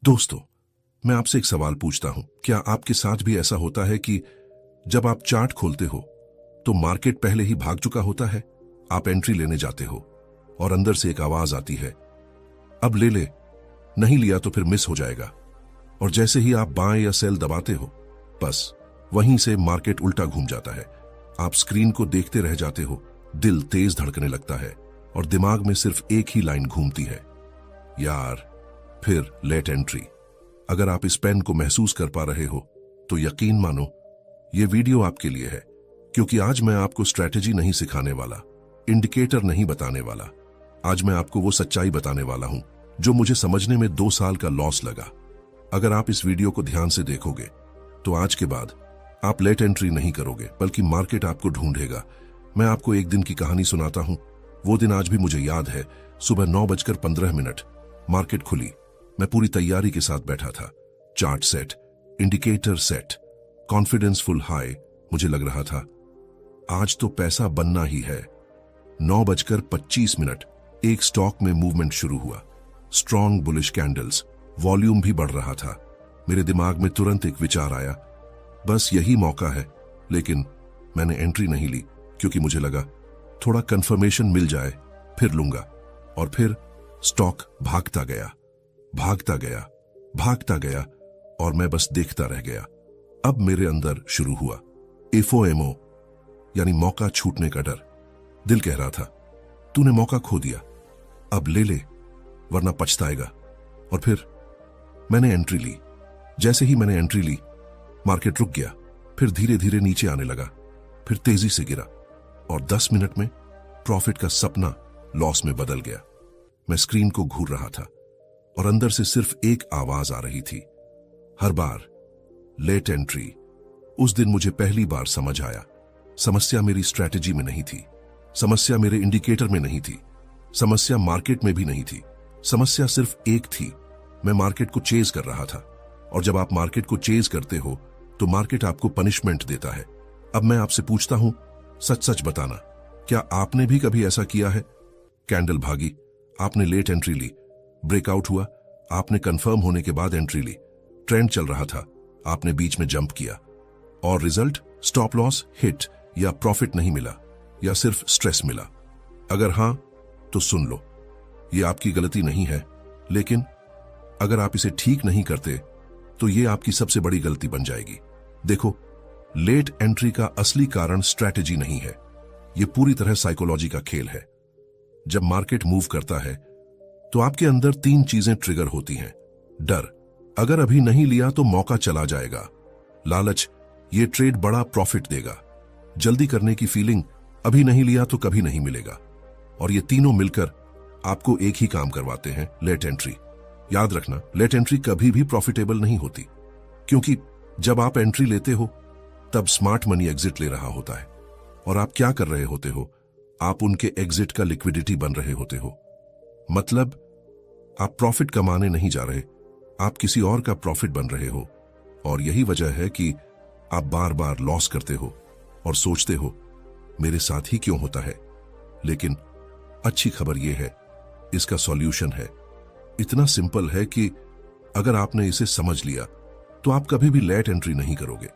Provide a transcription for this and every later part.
दोस्तों, मैं आपसे एक सवाल पूछता हूं। क्या आपके साथ भी ऐसा होता है कि जब आप चार्ट खोलते हो तो मार्केट पहले ही भाग चुका होता है? आप एंट्री लेने जाते हो और अंदर से एक आवाज आती है, अब ले ले, नहीं लिया तो फिर मिस हो जाएगा। और जैसे ही आप बाएं या सेल दबाते हो, बस वहीं से मार्केट उल्टा घूम जाता है। आप स्क्रीन को देखते रह जाते हो, दिल तेज धड़कने लगता है और दिमाग में सिर्फ एक ही लाइन घूमती है, यार फिर लेट एंट्री। अगर आप इस पेन को महसूस कर पा रहे हो तो यकीन मानो ये वीडियो आपके लिए है, क्योंकि आज मैं आपको स्ट्रैटेजी नहीं सिखाने वाला, इंडिकेटर नहीं बताने वाला। आज मैं आपको वो सच्चाई बताने वाला हूं जो मुझे समझने में 2 साल का लॉस लगा। अगर आप इस वीडियो को ध्यान से देखोगे तो आज के बाद आप लेट एंट्री नहीं करोगे, बल्कि मार्केट आपको ढूंढेगा। मैं आपको एक दिन की कहानी सुनाता हूं। वो दिन आज भी मुझे याद है। सुबह 9:15 मार्केट खुली। मैं पूरी तैयारी के साथ बैठा था। Chart set, indicator set, confidence full high. मुझे लग रहा था आज तो पैसा बनना ही है। 9:25 एक स्टॉक में मूवमेंट शुरू हुआ। स्ट्रॉन्ग बुलिश कैंडल्स, वॉल्यूम भी बढ़ रहा था। मेरे दिमाग में तुरंत एक विचार आया, बस यही मौका है। लेकिन मैंने एंट्री नहीं ली, क्योंकि मुझे लगा थोड़ा कंफर्मेशन मिल जाए फिर लूंगा। और फिर स्टॉक भागता गया, भागता गया, भागता गया और मैं बस देखता रह गया। अब मेरे अंदर शुरू हुआ एफओएमओ, यानी मौका छूटने का डर। दिल कह रहा था, तूने मौका खो दिया, अब ले ले वरना पछताएगा। और फिर मैंने एंट्री ली। जैसे ही मैंने एंट्री ली, मार्केट रुक गया, फिर धीरे धीरे नीचे आने लगा, फिर तेजी से गिरा और 10 मिनट में प्रॉफिट का सपना लॉस में बदल गया। मैं स्क्रीन को घूर रहा था और अंदर से सिर्फ एक आवाज आ रही थी, हर बार लेट एंट्री। उस दिन मुझे पहली बार समझ आया, समस्या मेरी स्ट्रैटेजी में नहीं थी, समस्या मेरे इंडिकेटर में नहीं थी, समस्या मार्केट में भी नहीं थी। समस्या सिर्फ एक थी, मैं मार्केट को चेज कर रहा था। और जब आप मार्केट को चेज करते हो तो मार्केट आपको पनिशमेंट देता है। अब मैं आपसे पूछता हूं, सच सच बताना, क्या आपने भी कभी ऐसा किया है? कैंडल भागी, आपने लेट एंट्री ली, ब्रेकआउट हुआ, आपने कंफर्म होने के बाद एंट्री ली, ट्रेंड चल रहा था, आपने बीच में जंप किया और रिजल्ट स्टॉप लॉस हिट या प्रॉफिट नहीं मिला, या सिर्फ स्ट्रेस मिला? अगर हां तो सुन लो, यह आपकी गलती नहीं है, लेकिन अगर आप इसे ठीक नहीं करते तो यह आपकी सबसे बड़ी गलती बन जाएगी। देखो, लेट एंट्री का असली कारण स्ट्रैटेजी नहीं है, यह पूरी तरह साइकोलॉजी का खेल है। जब मार्केट मूव करता है तो आपके अंदर 3 चीजें ट्रिगर होती हैं। डर, अगर अभी नहीं लिया तो मौका चला जाएगा। लालच, ये ट्रेड बड़ा प्रॉफिट देगा। जल्दी करने की फीलिंग, अभी नहीं लिया तो कभी नहीं मिलेगा। और ये तीनों मिलकर आपको एक ही काम करवाते हैं, लेट एंट्री। याद रखना, लेट एंट्री कभी भी प्रॉफिटेबल नहीं होती, क्योंकि जब आप एंट्री लेते हो तब स्मार्ट मनी एग्जिट ले रहा होता है। और आप क्या कर रहे होते हो? आप उनके एग्जिट का लिक्विडिटी बन रहे होते हो। मतलब आप प्रॉफिट कमाने नहीं जा रहे, आप किसी और का प्रॉफिट बन रहे हो। और यही वजह है कि आप बार बार लॉस करते हो और सोचते हो, मेरे साथ ही क्यों होता है। लेकिन अच्छी खबर यह है, इसका सॉल्यूशन है। इतना सिंपल है कि अगर आपने इसे समझ लिया तो आप कभी भी लेट एंट्री नहीं करोगे।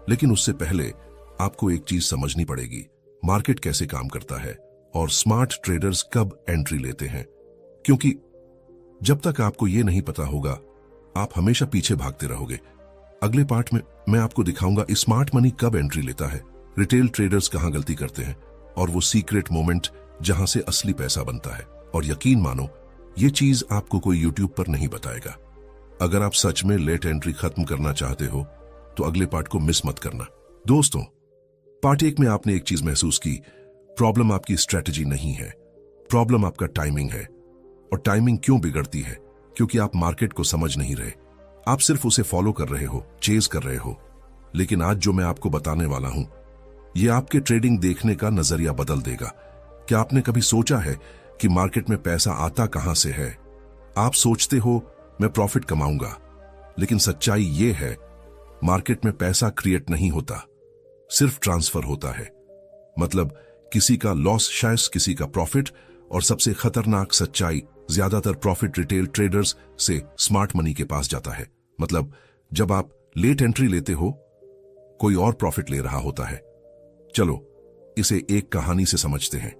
लेकिन उससे पहले आपको एक चीज समझनी पड़ेगी, मार्केट कैसे काम करता है और स्मार्ट ट्रेडर्स कब एंट्री लेते हैं। क्योंकि जब तक आपको यह नहीं पता होगा, आप हमेशा पीछे भागते रहोगे। अगले पार्ट में मैं आपको दिखाऊंगा स्मार्ट मनी कब एंट्री लेता है, रिटेल ट्रेडर्स कहां गलती करते हैं, और वो सीक्रेट मोमेंट जहां से असली पैसा बनता है। और यकीन मानो, ये चीज आपको कोई यूट्यूब पर नहीं बताएगा। अगर आप सच में लेट एंट्री खत्म करना चाहते हो तो अगले पार्ट को मिस मत करना। दोस्तों, पार्ट 1 में आपने एक चीज महसूस की, प्रॉब्लम आपकी स्ट्रैटेजी नहीं है, प्रॉब्लम आपका टाइमिंग है। और टाइमिंग क्यों बिगड़ती है? क्योंकि आप मार्केट को समझ नहीं रहे, आप सिर्फ उसे फॉलो कर रहे हो, चेज कर रहे हो। लेकिन आज जो मैं आपको बताने वाला हूं, यह आपके ट्रेडिंग देखने का नजरिया बदल देगा। क्या आपने कभी सोचा है कि मार्केट में पैसा आता कहां से है? आप सोचते हो मैं प्रॉफिट कमाऊंगा, लेकिन सच्चाई यह है, मार्केट में पैसा क्रिएट नहीं होता, सिर्फ ट्रांसफर होता है। मतलब किसी का लॉस शायद किसी का प्रॉफिट, और सबसे खतरनाक सच्चाई, ज्यादातर प्रॉफिट रिटेल ट्रेडर्स से स्मार्ट मनी के पास जाता है। मतलब जब आप लेट एंट्री लेते हो, कोई और प्रॉफिट ले रहा होता है। चलो इसे एक कहानी से समझते हैं।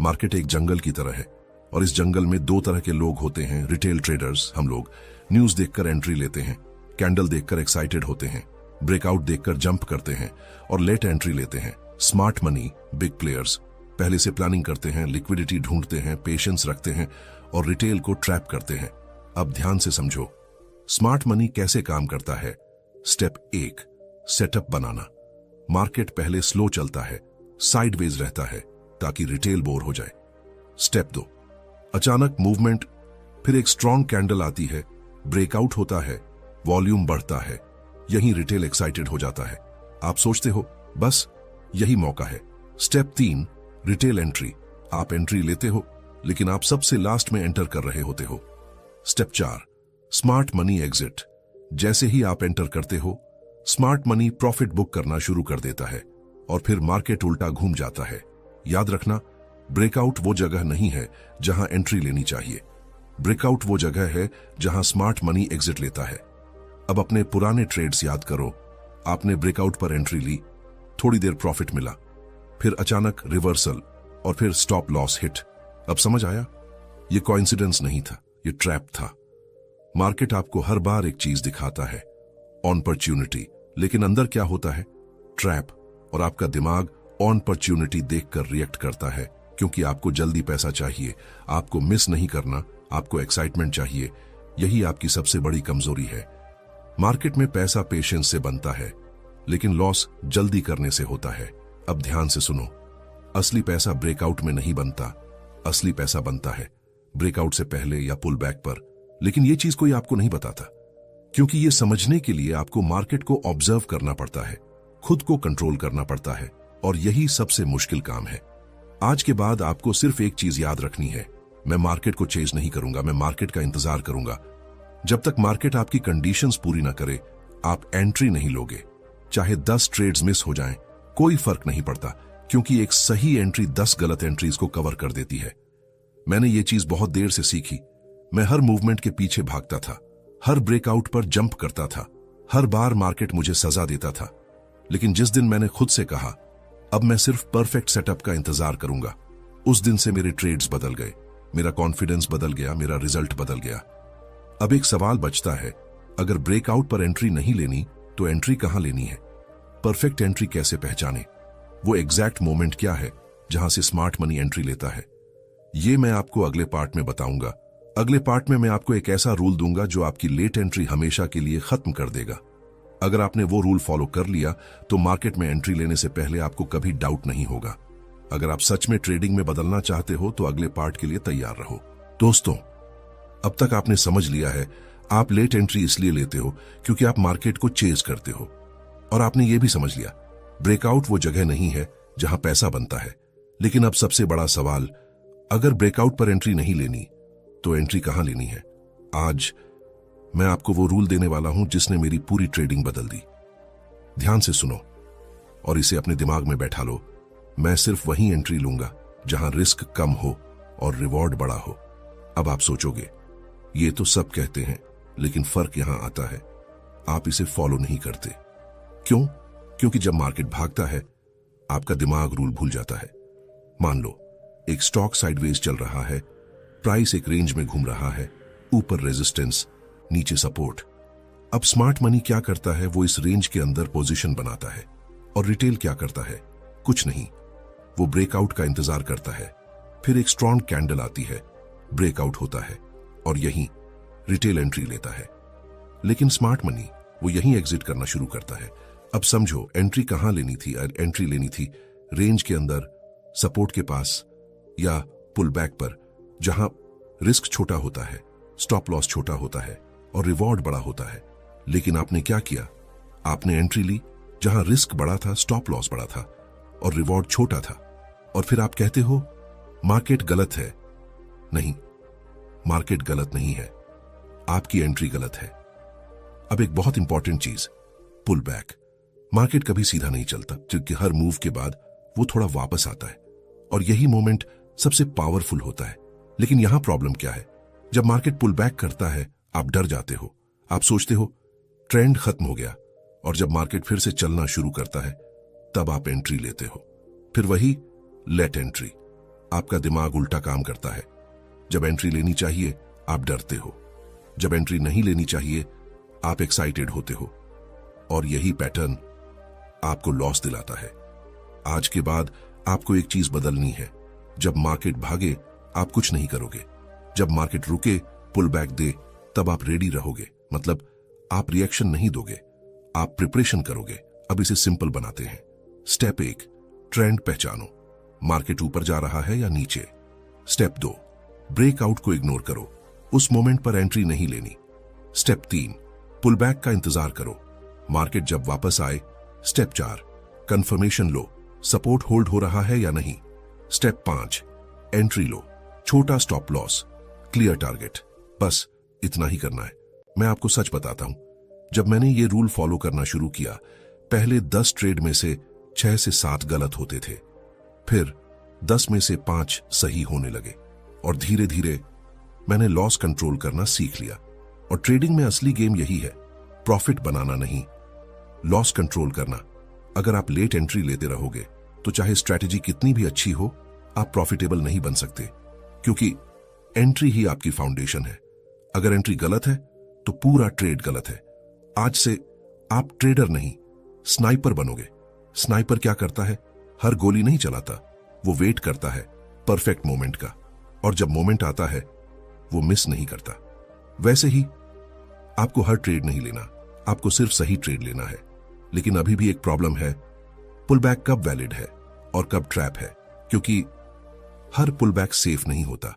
मार्केट एक जंगल की तरह है और इस जंगल में दो तरह के लोग होते हैं। रिटेल ट्रेडर्स, हम लोग न्यूज देखकर एंट्री लेते हैं, कैंडल देखकर एक्साइटेड होते हैं, ब्रेकआउट देखकर जंप करते हैं और लेट एंट्री लेते हैं। स्मार्ट मनी, बिग प्लेयर्स पहले से प्लानिंग करते हैं, लिक्विडिटी ढूंढते हैं, पेशेंस रखते हैं और रिटेल को ट्रैप करते हैं। अब ध्यान से समझो स्मार्ट मनी कैसे काम करता है। स्टेप 1, सेटअप बनाना। मार्केट पहले स्लो चलता है, साइडवेज रहता है ताकि रिटेल बोर हो जाए। स्टेप 2, अचानक मूवमेंट, फिर एक स्ट्रॉन्ग कैंडल आती है, ब्रेकआउट होता है, वॉल्यूम बढ़ता है, यहीं रिटेल एक्साइटेड हो जाता है। आप सोचते हो बस यही मौका है। Step 3, retail entry. आप एंट्री लेते हो लेकिन आप सबसे लास्ट में एंटर कर रहे होते हो। Step 4, smart money exit. जैसे ही आप एंटर करते हो, स्मार्ट मनी प्रॉफिट बुक करना शुरू कर देता है और फिर मार्केट उल्टा घूम जाता है। याद रखना, ब्रेकआउट वो जगह नहीं है जहां एंट्री लेनी चाहिए। ब्रेकआउट वो जगह है जहां स्मार्ट मनी एग्जिट लेता है। अब अपने पुराने ट्रेड्स याद करो। आपने ब्रेकआउट पर एंट्री ली, थोड़ी देर प्रॉफिट मिला, फिर अचानक रिवर्सल और फिर स्टॉप लॉस हिट। अब समझ आया? ये कोइंसिडेंस नहीं था, ये ट्रैप था। मार्केट आपको हर बार एक चीज दिखाता है, ऑनपर्च्युनिटी, लेकिन अंदर क्या होता है? ट्रैप। और आपका दिमाग ऑनपर्च्युनिटी देखकर रिएक्ट करता है क्योंकि आपको जल्दी पैसा चाहिए, आपको मिस नहीं करना, आपको एक्साइटमेंट चाहिए। यही आपकी सबसे बड़ी कमजोरी है। मार्केट में पैसा पेशेंस से बनता है लेकिन लॉस जल्दी करने से होता है। अब ध्यान से सुनो, असली पैसा ब्रेकआउट में नहीं बनता, असली पैसा बनता है ब्रेकआउट से पहले या पुल बैक पर। लेकिन यह चीज कोई आपको नहीं बताता क्योंकि यह समझने के लिए आपको मार्केट को ऑब्जर्व करना पड़ता है, खुद को कंट्रोल करना पड़ता है और यही सबसे मुश्किल काम है। आज के बाद आपको सिर्फ एक चीज याद रखनी है, मैं मार्केट को चेज नहीं करूंगा, मैं मार्केट का इंतजार करूंगा। जब तक मार्केट आपकी कंडीशंस पूरी ना करे, आप एंट्री नहीं लोगे। चाहे 10 ट्रेड्स मिस हो जाएं, कोई फर्क नहीं पड़ता क्योंकि एक सही एंट्री 10 गलत एंट्रीज को कवर कर देती है। मैंने ये चीज बहुत देर से सीखी। मैं हर मूवमेंट के पीछे भागता था, हर ब्रेकआउट पर जंप करता था, हर बार मार्केट मुझे सजा देता था। लेकिन जिस दिन मैंने खुद से कहा अब मैं सिर्फ परफेक्ट सेटअप का इंतजार करूंगा, उस दिन से मेरे ट्रेड्स बदल गए, मेरा कॉन्फिडेंस बदल गया, मेरा रिजल्ट बदल गया। अब एक सवाल बचता है, अगर ब्रेकआउट पर एंट्री नहीं लेनी तो एंट्री कहां लेनी है? परफेक्ट एंट्री कैसे पहचाने? वो एग्जैक्ट मोमेंट क्या है जहां से स्मार्ट मनी एंट्री लेता है? ये मैं आपको अगले पार्ट में बताऊंगा। अगले पार्ट में मैं आपको एक ऐसा रूल दूंगा जो आपकी लेट एंट्री हमेशा के लिए खत्म कर देगा। अगर आपने वो रूल फॉलो कर लिया तो मार्केट में एंट्री लेने से पहले आपको कभी डाउट नहीं होगा। अगर आप सच में ट्रेडिंग में बदलना चाहते हो तो अगले पार्ट के लिए तैयार रहो। दोस्तों, अब तक आपने समझ लिया है, आप लेट एंट्री इसलिए लेते हो क्योंकि आप मार्केट को चेज करते हो। और आपने ये भी समझ लिया, ब्रेकआउट वो जगह नहीं है जहां पैसा बनता है। लेकिन अब सबसे बड़ा सवाल, अगर ब्रेकआउट पर एंट्री नहीं लेनी तो एंट्री कहां लेनी है? आज मैं आपको वो रूल देने वाला हूं जिसने मेरी पूरी ट्रेडिंग बदल दी। ध्यान से सुनो और इसे अपने दिमाग में बैठा लो। मैं सिर्फ वहीं एंट्री लूंगा जहां रिस्क कम हो और रिवॉर्ड बड़ा हो। अब आप सोचोगे ये तो सब कहते हैं, लेकिन फर्क यहां आता है, आप इसे फॉलो नहीं करते। क्यों? क्योंकि जब मार्केट भागता है आपका दिमाग रूल भूल जाता है। मान लो एक स्टॉक साइडवेज चल रहा है, प्राइस एक रेंज में घूम रहा है, ऊपर रेजिस्टेंस, नीचे सपोर्ट। अब स्मार्ट मनी क्या करता है? वो इस रेंज के अंदर पोजीशन बनाता है। और रिटेल क्या करता है? कुछ नहीं, वो ब्रेकआउट का इंतजार करता है। फिर एक स्ट्रॉन्ग कैंडल आती है, ब्रेकआउट होता है और यहीं रिटेल एंट्री लेता है। लेकिन स्मार्ट मनी वो यहीं एग्जिट करना शुरू करता है। अब समझो एंट्री कहां लेनी थी? एंट्री लेनी थी रेंज के अंदर, सपोर्ट के पास या पुल बैक पर, जहां रिस्क छोटा होता है, स्टॉप लॉस छोटा होता है और रिवॉर्ड बड़ा होता है। लेकिन आपने क्या किया? आपने एंट्री ली जहां रिस्क बड़ा था, स्टॉप लॉस बड़ा था और रिवॉर्ड छोटा था। और फिर आप कहते हो मार्केट गलत है। नहीं, मार्केट गलत नहीं है, आपकी एंट्री गलत है। अब एक बहुत इंपॉर्टेंट चीज, पुल बैक। मार्केट कभी सीधा नहीं चलता क्योंकि हर मूव के बाद वो थोड़ा वापस आता है और यही मोमेंट सबसे पावरफुल होता है। लेकिन यहां प्रॉब्लम क्या है? जब मार्केट पुल बैक करता है आप डर जाते हो, आप सोचते हो ट्रेंड खत्म हो गया, और जब मार्केट फिर से चलना शुरू करता है तब आप एंट्री लेते हो। फिर वही लेट एंट्री। आपका दिमाग उल्टा काम करता है। जब एंट्री लेनी चाहिए आप डरते हो, जब एंट्री नहीं लेनी चाहिए आप एक्साइटेड होते हो, और यही पैटर्न आपको लॉस दिलाता है। आज के बाद आपको एक चीज बदलनी है। जब मार्केट भागे आप कुछ नहीं करोगे, जब मार्केट रुके पुल बैक दे तब आप रेडी रहोगे। मतलब आप रिएक्शन नहीं दोगे, आप प्रिपरेशन करोगे। अब इसे सिंपल बनाते हैं। स्टेप 1, ट्रेंड पहचानो, मार्केट ऊपर जा रहा है या नीचे। स्टेप 2, ब्रेकआउट को इग्नोर करो, उस मोमेंट पर एंट्री नहीं लेनी। स्टेप 3, पुल बैक का इंतजार करो, मार्केट जब वापस आए। स्टेप 4, कंफर्मेशन लो, सपोर्ट होल्ड हो रहा है या नहीं। स्टेप 5, एंट्री लो, छोटा स्टॉप लॉस, क्लियर टारगेट। बस इतना ही करना है। मैं आपको सच बताता हूं, जब मैंने ये रूल फॉलो करना शुरू किया, पहले 10 ट्रेड में से 6 से 7 गलत होते थे, फिर 10 में से 5 सही होने लगे, और धीरे धीरे मैंने लॉस कंट्रोल करना सीख लिया। और ट्रेडिंग में असली गेम यही है, प्रॉफिट बनाना नहीं, लॉस कंट्रोल करना। अगर आप लेट एंट्री लेते रहोगे तो चाहे स्ट्रैटेजी कितनी भी अच्छी हो, आप प्रॉफिटेबल नहीं बन सकते, क्योंकि एंट्री ही आपकी फाउंडेशन है। अगर एंट्री गलत है तो पूरा ट्रेड गलत है। आज से आप ट्रेडर नहीं, स्नाइपर बनोगे। स्नाइपर क्या करता है? हर गोली नहीं चलाता, वो वेट करता है परफेक्ट मोमेंट का, और जब मोमेंट आता है वो मिस नहीं करता। वैसे ही आपको हर ट्रेड नहीं लेना, आपको सिर्फ सही ट्रेड लेना है। लेकिन अभी भी एक प्रॉब्लम है, पुल बैक कब वैलिड है और कब ट्रैप है, क्योंकि हर पुल बैक सेफ नहीं होता।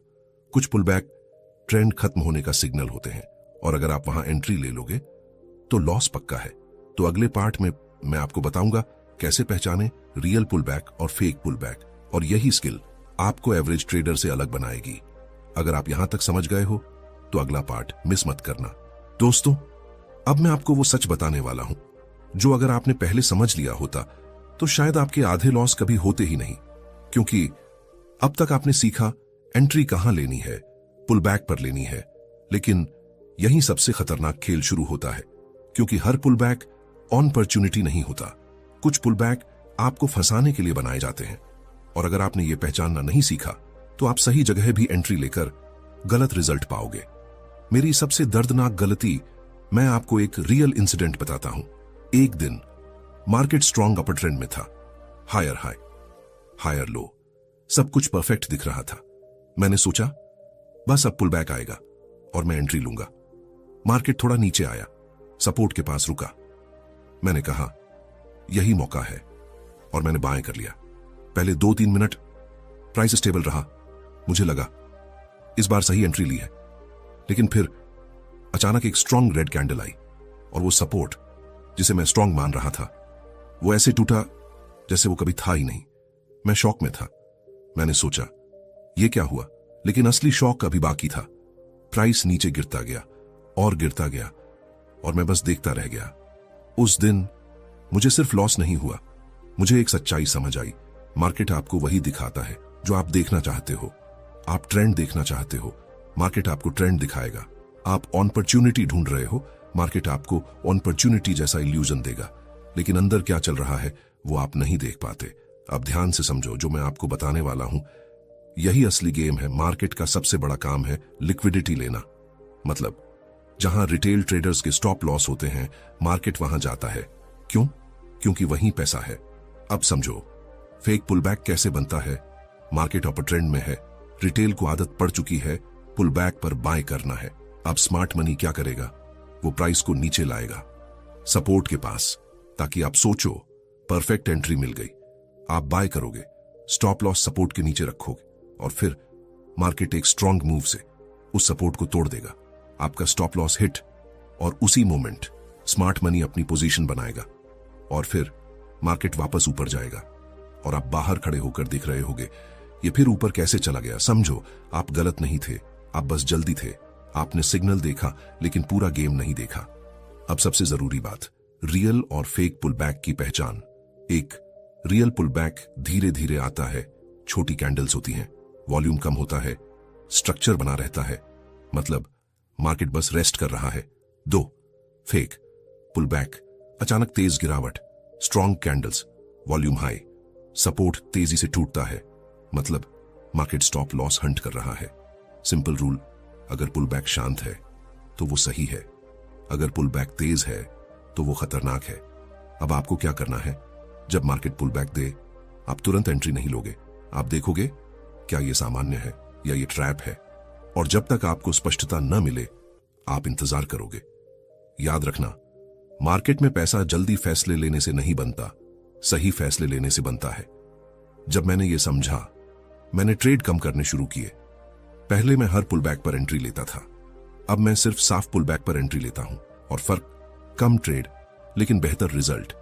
कुछ पुल बैक ट्रेंड खत्म होने का सिग्नल होते हैं, और अगर आप वहां एंट्री ले लोगे तो लॉस पक्का है। तो अगले पार्ट में मैं आपको बताऊंगा कैसे पहचाने रियल पुल बैक और फेक पुल बैक, और यही स्किल आपको एवरेज ट्रेडर से अलग बनाएगी। अगर आप यहां तक समझ गए हो तो अगला पार्ट मिस मत करना। दोस्तों, अब मैं आपको वो सच बताने वाला हूं जो अगर आपने पहले समझ लिया होता तो शायद आपके आधे लॉस कभी होते ही नहीं, क्योंकि अब तक आपने सीखा एंट्री कहां लेनी है, पुल बैक पर लेनी है। लेकिन यहीं सबसे खतरनाक खेल शुरू होता है, क्योंकि हर पुल बैक ऑन अपॉर्चुनिटी नहीं होता। कुछ पुल बैक आपको फंसाने के लिए बनाए जाते हैं, और अगर आपने ये पहचानना नहीं सीखा तो आप सही जगह भी एंट्री लेकर गलत रिजल्ट पाओगे। मेरी सबसे दर्दनाक गलती, मैं आपको एक रियल इंसिडेंट बताता हूं। एक दिन मार्केट स्ट्रॉन्ग अपर ट्रेंड में था, हायर हाई हायर लो, सब कुछ परफेक्ट दिख रहा था। मैंने सोचा बस अब पुल बैक आएगा और मैं एंट्री लूंगा। मार्केट थोड़ा नीचे आया, सपोर्ट के पास रुका। मैंने कहा यही मौका है, और मैंने बाएं कर लिया। पहले 2-3 मिनट प्राइस स्टेबल रहा, मुझे लगा इस बार सही एंट्री ली है। लेकिन फिर अचानक एक स्ट्रॉन्ग रेड कैंडल आई, और वो सपोर्ट जिसे मैं स्ट्रॉन्ग मान रहा था वो ऐसे टूटा जैसे वो कभी था ही नहीं। मैं शॉक में था। मैंने सोचा ये क्या हुआ, लेकिन असली शॉक अभी बाकी था। प्राइस नीचे गिरता गया और गिरता गया, और मैं बस देखता रह गया। उस दिन मुझे सिर्फ लॉस नहीं हुआ, मुझे एक सच्चाई समझ आई। मार्केट आपको वही दिखाता है जो आप देखना चाहते हो। आप ट्रेंड देखना चाहते हो, मार्केट आपको ट्रेंड दिखाएगा। आप ऑन अपॉर्चुनिटी ढूंढ रहे हो, मार्केट आपको ऑन अपॉर्चुनिटी जैसा इल्यूजन देगा। लेकिन अंदर क्या चल रहा है वो आप नहीं देख पाते। अब ध्यान से समझो, जो मैं आपको बताने वाला हूं यही असली गेम है। मार्केट का सबसे बड़ा काम है लिक्विडिटी लेना। मतलब जहां रिटेल ट्रेडर्स के स्टॉप लॉस होते हैं, मार्केट वहां जाता है। क्यों? क्योंकि वहीं पैसा है। अब समझो फेक पुल बैक कैसे बनता है। मार्केट अपर ट्रेंड में है, रिटेल को आदत पड़ चुकी है पुल बैक पर बाय करना है। अब स्मार्ट मनी क्या करेगा? वो प्राइस को नीचे लाएगा सपोर्ट के पास, ताकि आप सोचो परफेक्ट एंट्री मिल गई, आप बाय करोगे, स्टॉप लॉस सपोर्ट के नीचे रखोगे, और फिर मार्केट एक स्ट्रॉन्ग मूव से उस सपोर्ट को तोड़ देगा। आपका स्टॉप लॉस हिट, और उसी मोमेंट स्मार्ट मनी अपनी पोजीशन बनाएगा, और फिर मार्केट वापस ऊपर जाएगा, और आप बाहर खड़े होकर देख रहे होगे ये फिर ऊपर कैसे चला गया। समझो आप गलत नहीं थे, आप बस जल्दी थे। आपने सिग्नल देखा लेकिन पूरा गेम नहीं देखा। अब सबसे जरूरी बात, रियल और फेक पुल बैक की पहचान। एक रियल पुल बैक धीरे धीरे आता है, छोटी कैंडल्स होती हैं, वॉल्यूम कम होता है, स्ट्रक्चर बना रहता है, मतलब मार्केट बस रेस्ट कर रहा है। 2, फेक पुल बैक, अचानक तेज गिरावट, strong candles, volume high, support तेजी से टूटता है, मतलब मार्केट स्टॉप लॉस हंट कर रहा है। सिंपल रूल, अगर पुल बैक शांत है तो वो सही है, अगर पुल बैक तेज है तो वो खतरनाक है। अब आपको क्या करना है? जब मार्केट पुल बैक दे, आप तुरंत एंट्री नहीं लोगे। आप देखोगे क्या ये सामान्य है या ये ट्रैप है, और जब तक आपको स्पष्टता न मिले आप इंतजार करोगे। याद रखना, मार्केट में पैसा जल्दी फैसले लेने से नहीं बनता, सही फैसले लेने से बनता है। जब मैंने ये समझा, मैंने ट्रेड कम करने शुरू किए। पहले मैं हर पुल बैक पर एंट्री लेता था, अब मैं सिर्फ साफ पुल बैक पर एंट्री लेता हूं। और फर्क, कम ट्रेड लेकिन बेहतर रिजल्ट,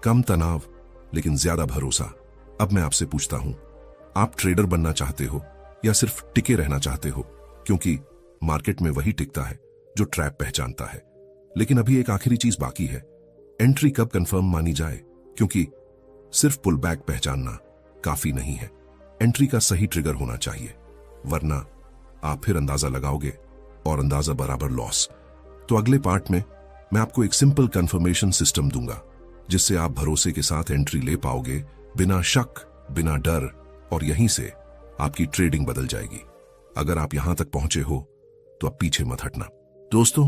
कम तनाव लेकिन ज्यादा भरोसा। अब मैं आपसे पूछता हूं, आप ट्रेडर बनना चाहते हो या सिर्फ टिके रहना चाहते हो? क्योंकि मार्केट में वही टिकता है जो ट्रैप पहचानता है। लेकिन अभी एक आखिरी चीज बाकी है, एंट्री कब कंफर्म मानी जाए, क्योंकि सिर्फ पुल बैक पहचानना काफी नहीं है, एंट्री का सही ट्रिगर होना चाहिए, वरना आप फिर अंदाजा लगाओगे और अंदाजा बराबर लॉस। तो अगले पार्ट में मैं आपको एक सिंपल कंफर्मेशन सिस्टम दूंगा, जिससे आप भरोसे के साथ एंट्री ले पाओगे, बिना शक, बिना डर, और यहीं से आपकी ट्रेडिंग बदल जाएगी। अगर आप यहां तक पहुंचे हो तो अब पीछे मत हटना। दोस्तों,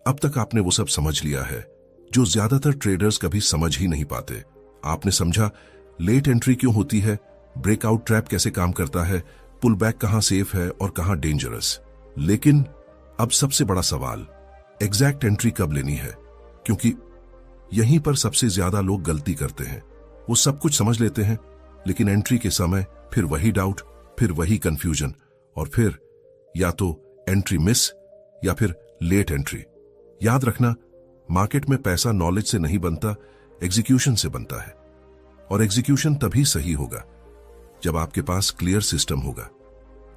अब तक आपने वो सब समझ लिया है जो ज्यादातर ट्रेडर्स कभी समझ ही नहीं पाते। आपने समझा लेट एंट्री क्यों होती है, ब्रेकआउट ट्रैप कैसे काम करता है, पुल बैक कहां सेफ है और कहां डेंजरस। लेकिन अब सबसे बड़ा सवाल, एग्जैक्ट एंट्री कब लेनी है, क्योंकि यहीं पर सबसे ज्यादा लोग गलती करते हैं। वो सब कुछ समझ लेते हैं, लेकिन एंट्री के समय फिर वही डाउट, फिर वही कंफ्यूजन, और फिर या तो एंट्री मिस या फिर लेट एंट्री। याद रखना, मार्केट में पैसा नॉलेज से नहीं बनता, एग्जीक्यूशन से बनता है। और एग्जीक्यूशन तभी सही होगा जब आपके पास क्लियर सिस्टम होगा।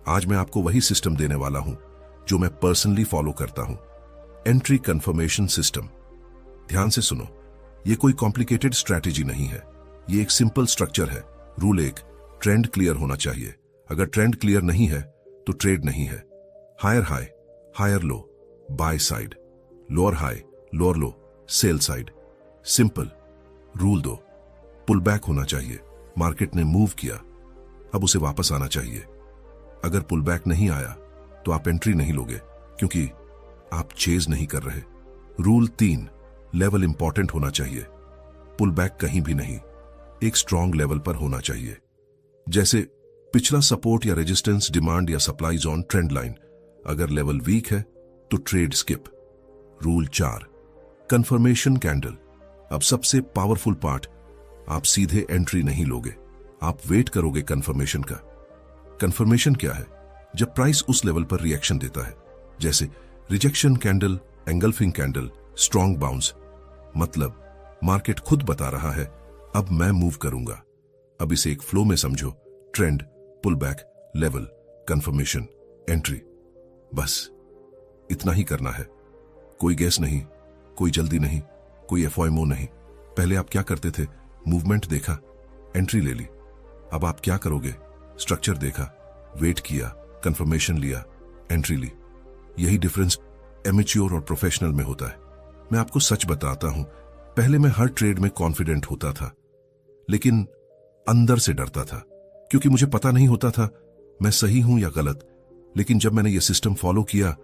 आज मैं आपको वही सिस्टम देने वाला हूं जो मैं पर्सनली फॉलो करता हूं, एंट्री कंफर्मेशन सिस्टम। ध्यान से सुनो, ये कोई कॉम्प्लिकेटेड स्ट्रैटेजी नहीं है, ये एक सिंपल स्ट्रक्चर है। रूल 1, ट्रेंड क्लियर होना चाहिए। अगर ट्रेंड क्लियर नहीं है तो ट्रेड नहीं है। Higher high, higher low, buy side, lower high, lower low, sell side. Simple. Rule 2, pull back होना चाहिए। मार्केट ने मूव किया, अब उसे वापस आना चाहिए। अगर पुल बैक नहीं आया तो आप एंट्री नहीं लोगे, क्योंकि आप चेज नहीं कर रहे। रूल 3, लेवल इंपॉर्टेंट होना चाहिए। पुल बैक कहीं भी नहीं, एक स्ट्रॉन्ग लेवल पर होना चाहिए, जैसे पिछला सपोर्ट या रेजिस्टेंस, डिमांड या सप्लाई जोन, ट्रेंड लाइन। अगर लेवल वीक है तो trade skip. Rule 4, confirmation candle. अब सबसे पावरफुल पार्ट, आप सीधे एंट्री नहीं लोगे, आप वेट करोगे कंफर्मेशन का। कंफर्मेशन क्या है? जब प्राइस उस लेवल पर रिएक्शन देता है, जैसे rejection candle, engulfing candle, strong bounce, मतलब मार्केट खुद बता रहा है अब मैं मूव करूंगा। अब इसे एक फ्लो में समझो, trend, pull back, level, confirmation, entry. बस इतना ही करना है, कोई गैस नहीं, कोई जल्दी नहीं, कोई एफओएमओ नहीं। पहले आप क्या करते थे? मूवमेंट देखा, एंट्री ले ली। अब आप क्या करोगे? स्ट्रक्चर देखा, वेट किया, कंफर्मेशन लिया, एंट्री ली। यही डिफरेंस एमेच्योर और प्रोफेशनल में होता है। मैं आपको सच बताता हूं, पहले मैं हर ट्रेड में कॉन्फिडेंट होता था, लेकिन अंदर से डरता था, क्योंकि मुझे पता नहीं होता था मैं सही हूं या गलत। लेकिन जब मैंने यह सिस्टम फॉलो किया,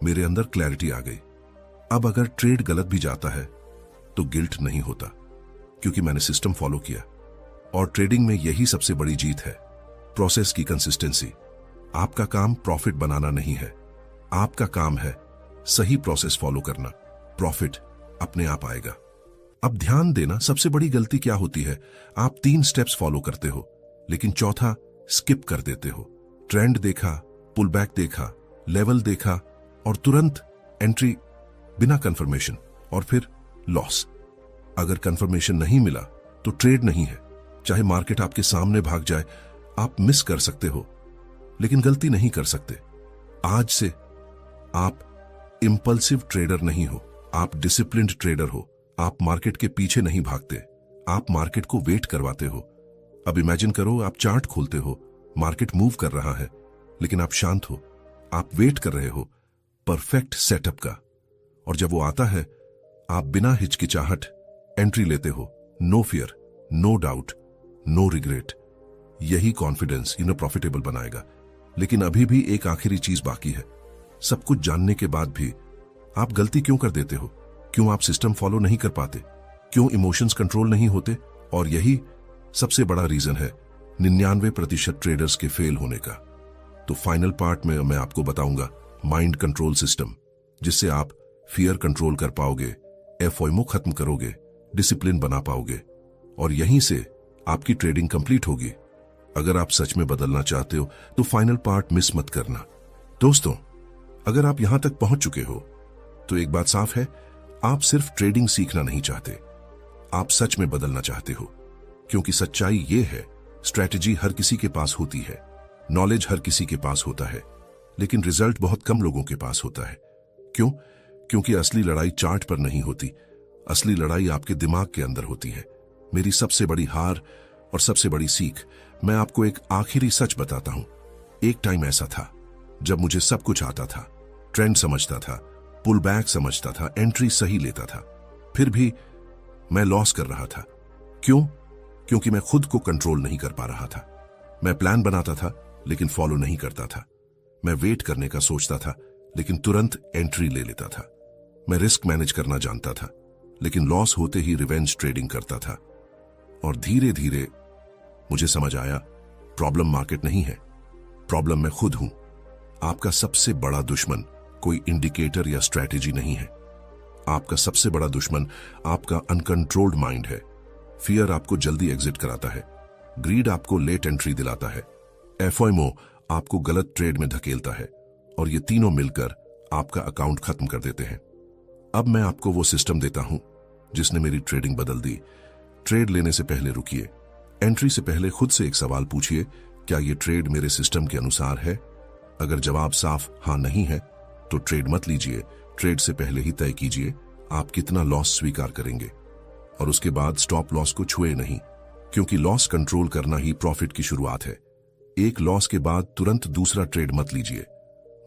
मेरे अंदर क्लैरिटी आ गई। अब अगर ट्रेड गलत भी जाता है तो गिल्ट नहीं होता, क्योंकि मैंने सिस्टम फॉलो किया। और ट्रेडिंग में यही सबसे बड़ी जीत है, प्रोसेस की कंसिस्टेंसी। आपका काम प्रॉफिट बनाना नहीं है, आपका काम है सही प्रोसेस फॉलो करना। प्रॉफिट अपने आप आएगा। अब ध्यान देना, सबसे बड़ी गलती क्या होती है? आप 3 स्टेप्स फॉलो करते हो, लेकिन चौथा स्किप कर देते हो। ट्रेंड देखा, पुल बैक देखा, लेवल देखा, और तुरंत एंट्री बिना कंफर्मेशन, और फिर लॉस। अगर कंफर्मेशन नहीं मिला तो ट्रेड नहीं है। चाहे मार्केट आपके सामने भाग जाए, आप मिस कर सकते हो, लेकिन गलती नहीं कर सकते। आज से आप इंपल्सिव ट्रेडर नहीं हो, आप डिसिप्लिन्ड ट्रेडर हो। आप मार्केट के पीछे नहीं भागते, आप मार्केट को वेट करवाते हो। अब इमेजिन करो, आप चार्ट खोलते हो, मार्केट मूव कर रहा है, लेकिन आप शांत हो, आप वेट कर रहे हो, परफेक्ट सेटअप का। और जब वो आता है, आप बिना हिचकिचाहट एंट्री लेते हो। No fear, no doubt, no regret. यही कॉन्फिडेंस इन्हें प्रॉफिटेबल बनाएगा। लेकिन अभी भी एक आखिरी चीज बाकी है। सब कुछ जानने के बाद भी आप गलती क्यों कर देते हो? क्यों आप सिस्टम फॉलो नहीं कर पाते? क्यों इमोशंस कंट्रोल नहीं होते? और यही सबसे बड़ा रीजन है 99% ट्रेडर्स के फेल होने का। तो फाइनल पार्ट में मैं आपको बताऊंगा माइंड कंट्रोल सिस्टम, जिससे आप फियर कंट्रोल कर पाओगे, एफओएमओ खत्म करोगे, डिसिप्लिन बना पाओगे, और यहीं से आपकी ट्रेडिंग कंप्लीट होगी। अगर आप सच में बदलना चाहते हो तो फाइनल पार्ट मिस मत करना। दोस्तों, अगर आप यहां तक पहुंच चुके हो तो एक बात साफ है, आप सिर्फ ट्रेडिंग सीखना नहीं चाहते, आप सच में बदलना चाहते हो। क्योंकि सच्चाई ये है, स्ट्रैटेजी हर किसी के पास होती है, नॉलेज हर किसी के पास होता है, लेकिन रिजल्ट बहुत कम लोगों के पास होता है। क्यों? क्योंकि असली लड़ाई चार्ट पर नहीं होती, असली लड़ाई आपके दिमाग के अंदर होती है। मेरी सबसे बड़ी हार और सबसे बड़ी सीख, मैं आपको एक आखिरी सच बताता हूं। एक टाइम ऐसा था जब मुझे सब कुछ आता था, ट्रेंड समझता था, पुल बैक समझता था, एंट्री सही लेता था, फिर भी मैं लॉस कर रहा था। क्यों? क्योंकि मैं खुद को कंट्रोल नहीं कर पा रहा था। मैं प्लान बनाता था लेकिन फॉलो नहीं करता था। मैं वेट करने का सोचता था लेकिन तुरंत एंट्री ले लेता था। मैं रिस्क मैनेज करना जानता था लेकिन लॉस होते ही रिवेंज ट्रेडिंग करता था। और धीरे धीरे मुझे समझ आया, प्रॉब्लम मार्केट नहीं है, प्रॉब्लम मैं खुद हूं। आपका सबसे बड़ा दुश्मन कोई इंडिकेटर या स्ट्रैटेजी नहीं है। आपका सबसे बड़ा दुश्मन आपका अनकंट्रोल्ड माइंड है। फियर आपको जल्दी एग्जिट कराता है, ग्रीड आपको लेट एंट्री दिलाता है, एफओएमओ आपको गलत ट्रेड में धकेलता है, और ये तीनों मिलकर आपका अकाउंट खत्म कर देते हैं। अब मैं आपको वो सिस्टम देता हूं जिसने मेरी ट्रेडिंग बदल दी। ट्रेड लेने से पहले रुकिए, एंट्री से पहले खुद से एक सवाल पूछिए, क्या ये ट्रेड मेरे सिस्टम के अनुसार है? अगर जवाब साफ हाँ नहीं है तो ट्रेड मत लीजिए। ट्रेड से पहले ही तय कीजिए आप कितना लॉस स्वीकार करेंगे, और उसके बाद स्टॉप लॉस को छुए नहीं, क्योंकि लॉस कंट्रोल करना ही प्रॉफिट की शुरुआत है। एक लॉस के बाद तुरंत दूसरा ट्रेड मत लीजिए।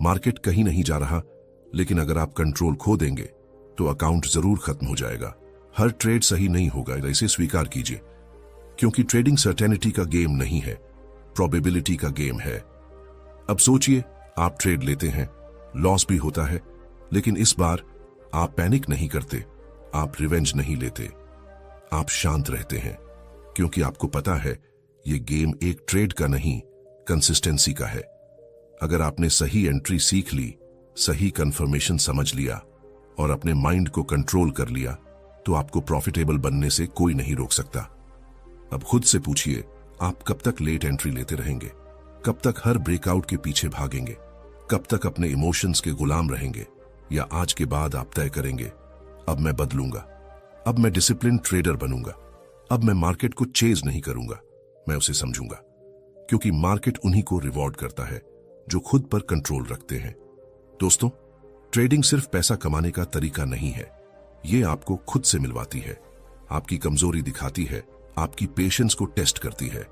मार्केट कहीं नहीं जा रहा, लेकिन अगर आप कंट्रोल खो देंगे तो अकाउंट जरूर खत्म हो जाएगा। हर ट्रेड सही नहीं होगा, इसे स्वीकार कीजिए, क्योंकि ट्रेडिंग सर्टेनिटी का गेम नहीं है, प्रोबेबिलिटी का गेम है। अब सोचिए, आप ट्रेड लेते हैं, लॉस भी होता है, लेकिन इस बार आप पैनिक नहीं करते, आप रिवेंज नहीं लेते, आप शांत रहते हैं, क्योंकि आपको पता है ये गेम एक ट्रेड का नहीं, कंसिस्टेंसी का है। अगर आपने सही एंट्री सीख ली, सही कंफर्मेशन समझ लिया और अपने माइंड को कंट्रोल कर लिया, तो आपको प्रॉफिटेबल बनने से कोई नहीं रोक सकता। अब खुद से पूछिए, आप कब तक लेट एंट्री लेते रहेंगे? कब तक हर ब्रेकआउट के पीछे भागेंगे? कब तक अपने इमोशंस के गुलाम रहेंगे? या आज के बाद आप तय करेंगे, अब मैं बदलूंगा, अब मैं डिसिप्लिन ट्रेडर बनूंगा, अब मैं मार्केट को चेज नहीं करूंगा, मैं उसे समझूंगा, क्योंकि मार्केट उन्हीं को रिवॉर्ड करता है जो खुद पर कंट्रोल रखते हैं। दोस्तों, ट्रेडिंग सिर्फ पैसा कमाने का तरीका नहीं है, ये आपको खुद से मिलवाती है, आपकी कमजोरी दिखाती है, आपकी पेशेंस को टेस्ट करती है।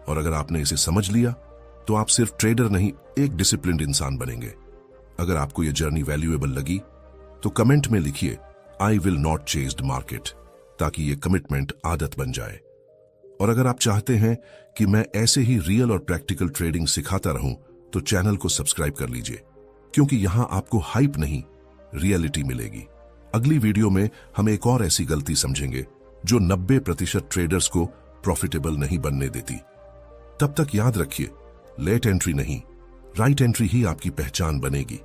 और अगर आपने इसे समझ लिया तो आप सिर्फ ट्रेडर नहीं, एक डिसिप्लिन्ड इंसान बनेंगे। अगर आपको यह जर्नी वैल्यूएबल लगी तो कमेंट में लिखिए, I will not chase the market, ताकि ये कमिटमेंट आदत बन जाए। और अगर आप चाहते हैं कि मैं ऐसे ही रियल और प्रैक्टिकल ट्रेडिंग सिखाता रहूं तो चैनल को सब्सक्राइब कर लीजिए, क्योंकि यहां आपको हाइप नहीं, रियलिटी मिलेगी। अगली वीडियो में हम एक और ऐसी गलती समझेंगे जो 90% ट्रेडर्स को प्रॉफिटेबल नहीं बनने देती। तब तक याद रखिए, लेट एंट्री नहीं, राइट एंट्री ही आपकी पहचान बनेगी।